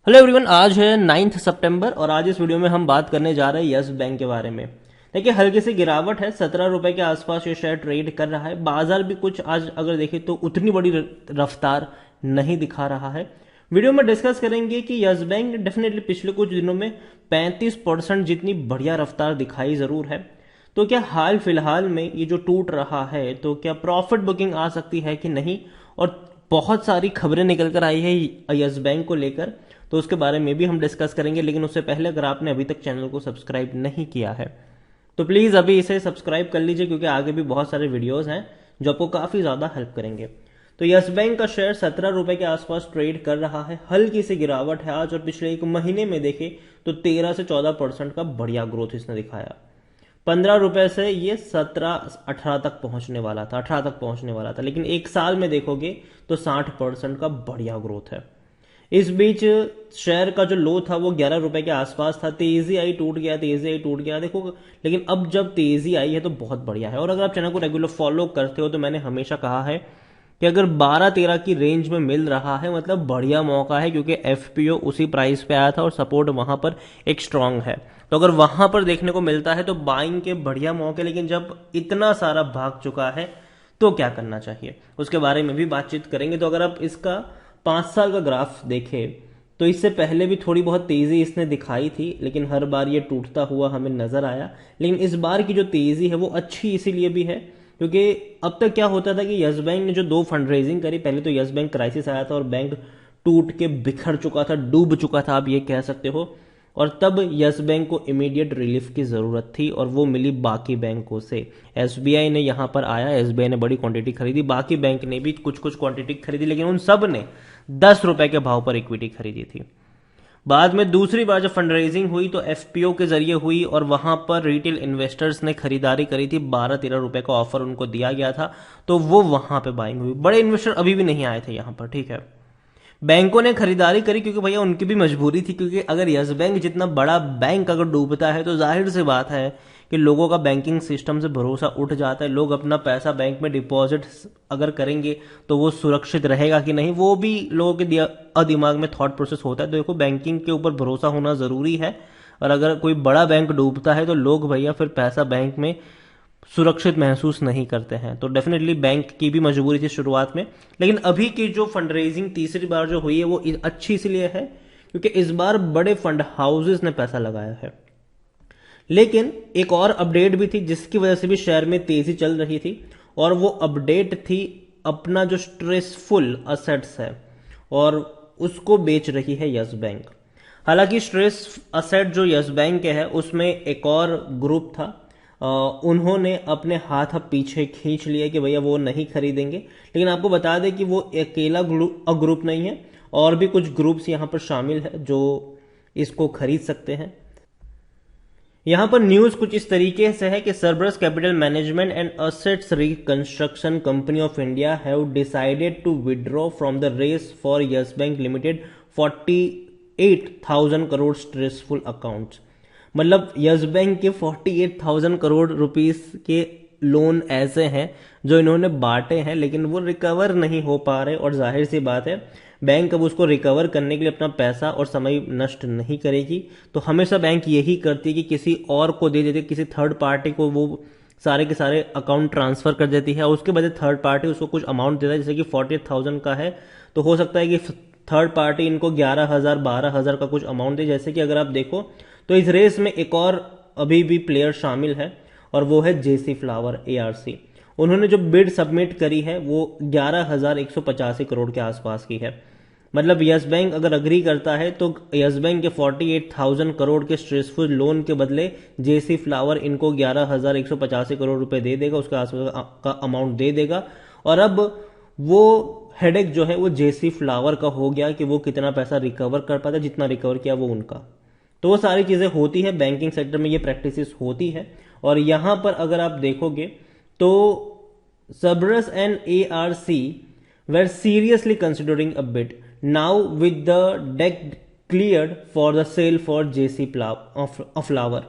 Hello everyone, आज है 9 सितंबर और आज इस वीडियो में हम बात करने जा रहे हैं यस बैंक के बारे में। देखिए, हल्की सी गिरावट है, 17 रुपए के आसपास ये शेयर ट्रेड कर रहा है। बाजार भी कुछ आज अगर देखें तो उतनी बड़ी रफ्तार नहीं दिखा रहा है। वीडियो में डिस्कस करेंगे कि यस बैंक ने डेफिनेटली पिछले कुछ दिनों में 35% जितनी बढ़िया रफ्तार दिखाई जरूर है। तो क्या हाल फिलहाल में ये जो टूट रहा है तो क्या प्रॉफिट बुकिंग आ सकती है कि नहीं, और बहुत सारी खबरें निकल कर आई है यस बैंक को लेकर, तो उसके बारे में भी हम डिस्कस करेंगे। लेकिन उससे पहले अगर आपने अभी तक चैनल को सब्सक्राइब नहीं किया है तो प्लीज़ अभी इसे सब्सक्राइब कर लीजिए, क्योंकि आगे भी बहुत सारे वीडियोस हैं जो आपको काफ़ी ज़्यादा हेल्प करेंगे। तो यस बैंक का शेयर 17 रुपए के आसपास ट्रेड कर रहा है। हल्की सी गिरावट है आज, और पिछले एक महीने में देखें तो 13 से 14% का बढ़िया ग्रोथ इसने दिखाया। 15 रुपए से ये 17-18 तक पहुंचने वाला था, 18 तक पहुंचने वाला था, लेकिन एक साल में देखोगे तो 60% का बढ़िया ग्रोथ है। इस बीच शेयर का जो लो था वो 11 रुपए के आसपास था। तेजी आई, टूट गया, तेजी आई, टूट गया, देखो। लेकिन अब जब तेजी आई है तो बहुत बढ़िया है। और अगर आप चैनल को रेगुलर फॉलो करते हो तो मैंने हमेशा कहा है कि अगर 12-13 की रेंज में मिल रहा है मतलब बढ़िया मौका है, क्योंकि एफपीओ उसी प्राइस पे आया था और सपोर्ट वहां पर एक स्ट्रांग है। तो अगर वहां पर देखने को मिलता है तो बाइंग के बढ़िया मौके। लेकिन जब इतना सारा भाग चुका है तो क्या करना चाहिए, उसके बारे में भी बातचीत करेंगे। तो अगर आप इसका 5 साल का ग्राफ देखें तो इससे पहले भी थोड़ी बहुत तेजी इसने दिखाई थी, लेकिन हर बार ये टूटता हुआ हमें नजर आया। लेकिन इस बार की जो तेजी है वो अच्छी इसीलिए भी है क्योंकि अब तक क्या होता था कि यस बैंक ने जो 2 फंड रेजिंग करी, पहले तो यस बैंक क्राइसिस आया था और बैंक टूट के बिखर चुका था, डूब चुका था, आप ये कह सकते हो। और तब यस बैंक को इमीडिएट रिलीफ की जरूरत थी और वो मिली बाकी बैंकों से। एसबीआई ने यहां पर आया, एसबीआई ने बड़ी क्वांटिटी खरीदी, बाकी बैंक ने भी कुछ कुछ क्वांटिटी खरीदी, लेकिन उन सब ने 10 रुपए के भाव पर इक्विटी खरीदी थी। बाद में दूसरी बार जब फंड रेजिंग हुई तो एफपीओ के जरिए हुई और वहां पर रिटेल इन्वेस्टर्स ने खरीदारी करी थी। 12-13 रुपए का ऑफर उनको दिया गया था, तो वो वहां पे बाइंग हुई। बड़े इन्वेस्टर अभी भी नहीं आए थे यहां पर, ठीक है। बैंकों ने खरीदारी करी क्योंकि भैया उनकी भी मजबूरी थी, क्योंकि अगर यस बैंक जितना बड़ा बैंक अगर डूबता है तो जाहिर सी बात है कि लोगों का बैंकिंग सिस्टम से भरोसा उठ जाता है। लोग अपना पैसा बैंक में डिपॉजिट अगर करेंगे तो वो सुरक्षित रहेगा कि नहीं, वो भी लोगों के दिमाग में थॉट प्रोसेस होता है। तो देखो, बैंकिंग के ऊपर भरोसा होना जरूरी है, और अगर कोई बड़ा बैंक डूबता है तो लोग भैया फिर पैसा बैंक में सुरक्षित महसूस नहीं करते हैं। तो डेफिनेटली बैंक की भी मजबूरी थी शुरुआत में। लेकिन अभी की जो फंड रेजिंग तीसरी बार जो हुई है वो अच्छी इसलिए है क्योंकि इस बार बड़े फंड हाउसेस ने पैसा लगाया है। लेकिन एक और अपडेट भी थी जिसकी वजह से भी शेयर में तेजी चल रही थी, और वो अपडेट थी अपना जो स्ट्रेसफुल असेट्स है और उसको बेच रही है यस बैंक। हालांकि स्ट्रेस असेट जो यस बैंक के है उसमें एक और ग्रुप था, उन्होंने अपने हाथ अब पीछे खींच लिया कि भैया वो नहीं खरीदेंगे। लेकिन आपको बता दें कि वो अकेला ग्रुप नहीं है, और भी कुछ ग्रुप्स यहां पर शामिल है जो इसको खरीद सकते हैं। यहां पर न्यूज कुछ इस तरीके से है कि Cerberus Capital Management and Assets Reconstruction Company of India have decided to withdraw from the race for Yes Bank Limited 48,000 crore stressful accounts. मतलब यस बैंक के 48,000 करोड़ रुपीस के लोन ऐसे हैं जो इन्होंने बांटे हैं, लेकिन वो रिकवर नहीं हो पा रहे। और जाहिर सी बात है, बैंक अब उसको रिकवर करने के लिए अपना पैसा और समय नष्ट नहीं करेगी। तो हमेशा बैंक यही करती है कि किसी और को दे देती है, किसी थर्ड पार्टी को वो सारे के सारे अकाउंट ट्रांसफर कर देती है, और उसके बाद थर्ड पार्टी उसको कुछ अमाउंट देता है। जैसे कि 48,000 का है तो हो सकता है कि थर्ड पार्टी इनको 11,000 12,000 का कुछ अमाउंट दे। जैसे कि अगर आप देखो तो इस रेस में एक और अभी भी प्लेयर शामिल है, और वो है जेसी फ्लावर एआरसी। उन्होंने जो बिड सबमिट करी है वो 11,185 करोड़ के आसपास की है। मतलब यस बैंक अगर अग्री करता है तो यस बैंक के 48,000 करोड़ के स्ट्रेसफुल लोन के बदले जेसी फ्लावर इनको 11,185 करोड़ रुपए दे देगा, उसके आसपास का अमाउंट दे देगा। और अब वो हेडेक जो है वो जेसी फ्लावर का हो गया कि वो कितना पैसा रिकवर कर पाता है, जितना रिकवर किया वो उनका। तो वो सारी चीजें होती है बैंकिंग सेक्टर में, ये प्रैक्टिसेस होती है। और यहां पर अगर आप देखोगे तो Cerberus and ARC were seriously considering a bid. Now with the deck cleared for the sale for JC Flower.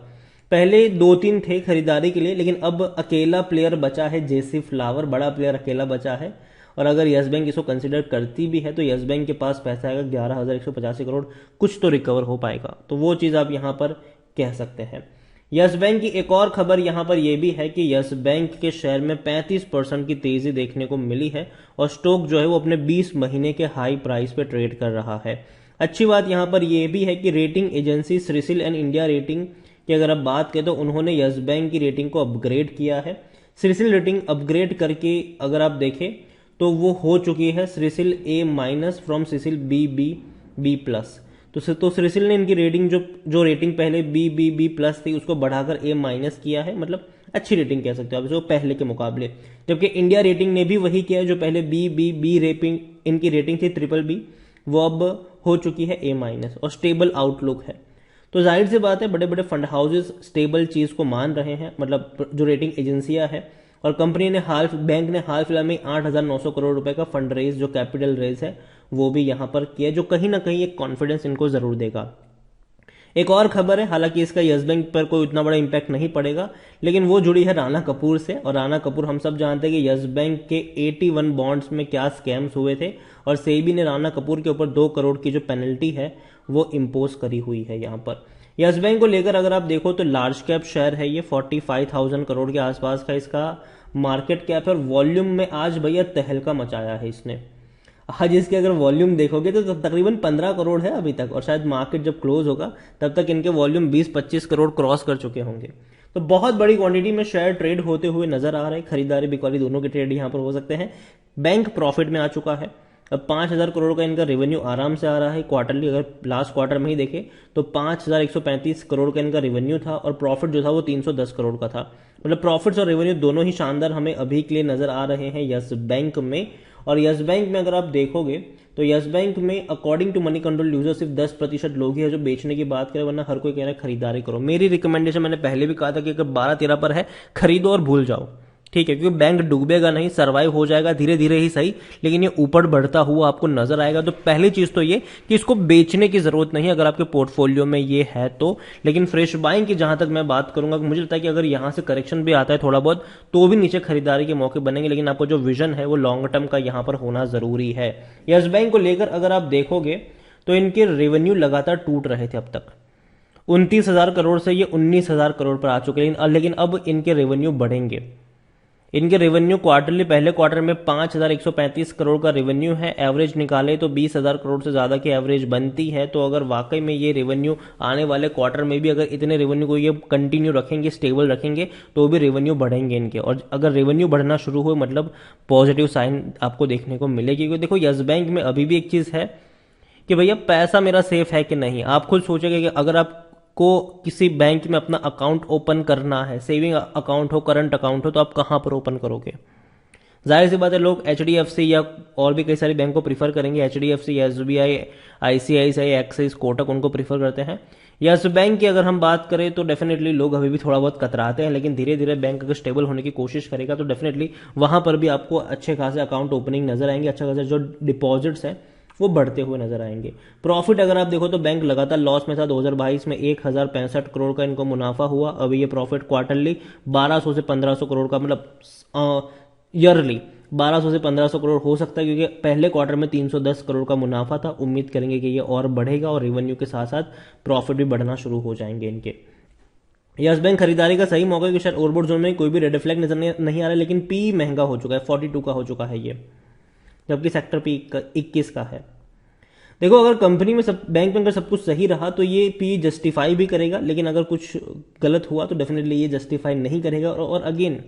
पहले 2-3 थे खरीदारी के लिए, लेकिन अब अकेला प्लेयर बचा है जेसी फ्लावर, बड़ा प्लेयर अकेला बचा है। और अगर यस बैंक इसको कंसिडर करती भी है तो यस बैंक के पास पैसा आएगा 11,185 करोड़, कुछ तो रिकवर हो पाएगा। तो वो चीज़ आप यहाँ पर कह सकते हैं। यस बैंक की एक और खबर यहाँ पर यह भी है कि यस बैंक के शेयर में 35% की तेजी देखने को मिली है और स्टॉक जो है वो अपने 20 महीने के हाई प्राइस पे ट्रेड कर रहा है। अच्छी बात यहाँ पर यह भी है कि rating agency CRISIL and India rating की अगर आप बात करें तो उन्होंने यस बैंक की रेटिंग को अपग्रेड किया है। क्रिसिल रेटिंग अपग्रेड करके अगर आप देखें तो वो हो चुकी है CRISIL A- from CRISIL BBB+। तो क्रिसिल ने इनकी रेटिंग जो रेटिंग पहले BBB+ थी उसको बढ़ाकर A- किया है, मतलब अच्छी रेटिंग कह सकते हो आप इसको पहले के मुकाबले। जबकि इंडिया रेटिंग ने भी वही किया है, जो पहले BBB रेटिंग इनकी रेटिंग थी BBB, वो अब हो चुकी है A- और स्टेबल आउटलुक है। तो जाहिर सी बात है बड़े बड़े फंड हाउसेस स्टेबल चीज को मान रहे हैं, मतलब जो रेटिंग एजेंसियां हैं। और कंपनी ने बैंक ने हाल फिलहाल में 8,900 करोड़ रुपए का फंड रेज, जो कैपिटल रेज है, वो भी यहां पर किया, जो कहीं ना कहीं एक कॉन्फिडेंस इनको जरूर देगा। एक और खबर है, हालांकि इसका यस बैंक पर कोई उतना बड़ा इंपैक्ट नहीं पड़ेगा, लेकिन वो जुड़ी है राणा कपूर से। और राणा कपूर हम सब जानते हैं कि यस बैंक के 81 बॉन्ड्स में क्या स्कैम्स हुए थे, और सेबी ने राणा कपूर के ऊपर 2 करोड़ की जो पेनल्टी है वो इम्पोज करी हुई है। यहाँ पर यस बैंक को लेकर अगर आप देखो तो लार्ज कैप शेयर है ये, 45,000 करोड़ के आसपास का इसका मार्केट कैप है। और वॉल्यूम में आज भैया तहलका मचाया है इसने। आज इसके अगर वॉल्यूम देखोगे तो तकरीबन 15 करोड़ है अभी तक, और शायद मार्केट जब क्लोज होगा तब तक इनके वॉल्यूम 20-25 करोड़ क्रॉस कर चुके होंगे। तो बहुत बड़ी क्वांटिटी में शेयर ट्रेड होते हुए नजर आ रहे हैं। खरीदारी बिक्री दोनों के ट्रेड यहां पर हो सकते हैं। बैंक प्रॉफिट में आ चुका है। अब 5,000 करोड़ का इनका रेवेन्यू आराम से आ रहा है क्वार्टरली। अगर लास्ट क्वार्टर में ही देखे तो 5,135 करोड़ का इनका रेवेन्यू था, और प्रॉफिट जो था वो 310 करोड़ का था। मतलब प्रॉफिट्स और रेवेन्यू दोनों ही शानदार हमें अभी के लिए नजर आ रहे हैं यस बैंक में। और यस बैंक में अगर आप देखोगे तो यस बैंक में according to Moneycontrol user सिर्फ 10% लोग ही है जो बेचने की बात करें, वरना हर कोई कह रहा है खरीदारी करो। मेरी रिकमेंडेशन, मैंने पहले भी कहा था कि अगर 12-13 पर है खरीदो और भूल जाओ, ठीक है, क्योंकि बैंक डूबेगा नहीं, सर्वाइव हो जाएगा धीरे धीरे ही सही, लेकिन ये ऊपर बढ़ता हुआ आपको नजर आएगा। तो पहली चीज तो ये कि इसको बेचने की जरूरत नहीं अगर आपके पोर्टफोलियो में ये है तो। लेकिन फ्रेश बाइंग की जहां तक मैं बात करूंगा, मुझे लगता है कि अगर यहां से करेक्शन भी आता है थोड़ा बहुत तो भी नीचे खरीदारी के मौके बनेंगे, लेकिन आपको जो विजन है वो लॉन्ग टर्म का यहां पर होना जरूरी है। यस बैंक को लेकर अगर आप देखोगे तो इनके रेवेन्यू लगातार टूट रहे थे अब तक। 29,000 करोड़ से ये 19,000 करोड़ पर आ चुके हैं, लेकिन अब इनके रेवेन्यू बढ़ेंगे। इनके रेवेन्यू क्वार्टरली पहले क्वार्टर में 5,135 करोड़ का रेवेन्यू है। एवरेज निकाले तो 20,000 करोड़ से ज्यादा की एवरेज बनती है। तो अगर वाकई में ये रेवेन्यू आने वाले क्वार्टर में भी अगर इतने रेवेन्यू को ये कंटिन्यू रखेंगे, स्टेबल रखेंगे, तो भी रेवेन्यू बढ़ेंगे इनके। और अगर रेवेन्यू बढ़ना शुरू हुए मतलब पॉजिटिव साइन आपको देखने को मिलेगी। क्योंकि देखो यस बैंक में अभी भी एक चीज है कि भैया पैसा मेरा सेफ है कि नहीं। आप खुद सोचेंगे कि अगर आपको किसी बैंक में अपना अकाउंट ओपन करना है, सेविंग अकाउंट हो, करंट अकाउंट हो, तो आप कहां पर ओपन करोगे? जाहिर सी बात है लोग HDFC या और भी कई सारे बैंक को प्रीफर करेंगे। HDFC, SBI, ICICI, axis, Kotak उनको प्रीफर करते हैं। यस बैंक की अगर हम बात करें तो डेफिनेटली लोग अभी भी थोड़ा बहुत कतराते हैं, लेकिन धीरे धीरे बैंक अगर स्टेबल होने की कोशिश करेगा तो डेफिनेटली वहां पर भी आपको अच्छे खासे अकाउंट ओपनिंग नजर आएंगे, अच्छा खासा जो डिपॉजिट्स हैं वो बढ़ते हुए नजर आएंगे। प्रॉफिट अगर आप देखो तो बैंक लगातार लॉस में था। 2022 में 1,065 करोड़ का इनको मुनाफा हुआ। अभी ये प्रॉफिट क्वार्टरली 1,200 से 1,500 करोड़ का, मतलब ईयरली 1,200 से 1,500 करोड़ हो सकता है, क्योंकि पहले क्वार्टर में 310 करोड़ का मुनाफा था। उम्मीद करेंगे कि ये और बढ़ेगा और रेवेन्यू के साथ साथ प्रॉफिट भी बढ़ना शुरू हो जाएंगे इनके। यस बैंक खरीदारी का सही मौका है कि शायद ओवरबोर्ड जोन में कोई भी रेड फ्लैग नजर नहीं आ रहा है, लेकिन पी महंगा हो चुका है, 42 का हो चुका है ये, जबकि सेक्टर पी 21 का है। देखो अगर कंपनी में बैंक में अगर सब कुछ सही रहा तो ये पी जस्टिफाई भी करेगा, लेकिन अगर कुछ गलत हुआ तो डेफिनेटली ये जस्टिफाई नहीं करेगा। और अगेन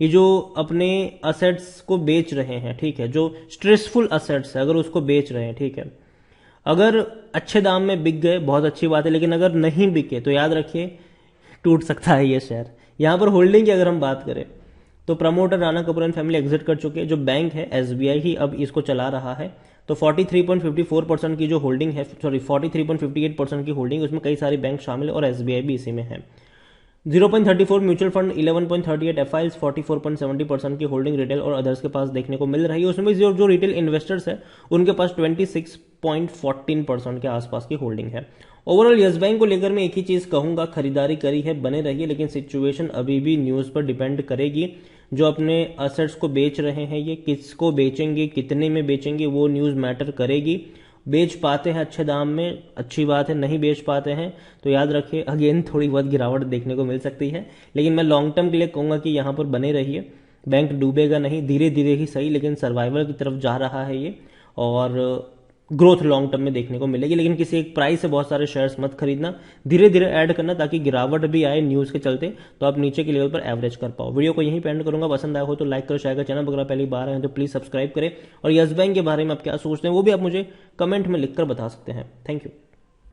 ये जो अपने असेट्स को बेच रहे हैं, ठीक है, जो स्ट्रेसफुल असेट्स है अगर उसको बेच रहे हैं, ठीक है, अगर अच्छे दाम में बिक गए बहुत अच्छी बात है, लेकिन अगर नहीं बिके तो याद रखिए टूट सकता है ये शेयर। यहां पर होल्डिंग की अगर हम बात करें तो promoter Rana Kapoor and family exit कर चुके हैं। जो बैंक है SBI ही अब इसको चला रहा है। तो 43.54% की जो होल्डिंग है, सॉरी 43.58% की होल्डिंग, उसमें कई सारे बैंक शामिल है और SBI भी इसी में है। 0.34 म्यूचुअल फंड, 11.38 FIs, 44.70% की होल्डिंग रिटेल और अदर्स के पास देखने को मिल रही है। उसमें जो रिटेल इन्वेस्टर्स है उनके पास 26.14% के आसपास की होल्डिंग है। ओवरऑल यस बैंक को लेकर मैं एक ही चीज कहूंगा, खरीदारी करी है, बने रहिए, लेकिन सिचुएशन अभी भी न्यूज पर डिपेंड करेगी। जो अपने असेट्स को बेच रहे हैं ये किसको बेचेंगे, कितने में बेचेंगे, वो न्यूज़ मैटर करेगी। बेच पाते हैं अच्छे दाम में, अच्छी बात है, नहीं बेच पाते हैं तो याद रखिए अगेन थोड़ी बहुत गिरावट देखने को मिल सकती है। लेकिन मैं लॉन्ग टर्म के लिए कहूँगा कि यहाँ पर बने रहिए, बैंक डूबेगा नहीं, धीरे धीरे ही सही लेकिन सर्वाइवल की तरफ जा रहा है ये, और ग्रोथ लॉन्ग टर्म में देखने को मिलेगी। लेकिन किसी एक प्राइस से बहुत सारे शेयर्स मत खरीदना, धीरे धीरे ऐड करना ताकि गिरावट भी आए न्यूज़ के चलते तो आप नीचे के लेवल पर एवरेज कर पाओ। वीडियो को यहीं पे एंड करूंगा, पसंद आया हो तो लाइक करो, शेयर करो, चैनल वगैरह पहली बार आए तो प्लीज़ सब्सक्राइब करें, और यस बैंक के बारे में आप क्या सोचते हैं वो भी आप मुझे कमेंट में लिखकर बता सकते हैं। Thank you.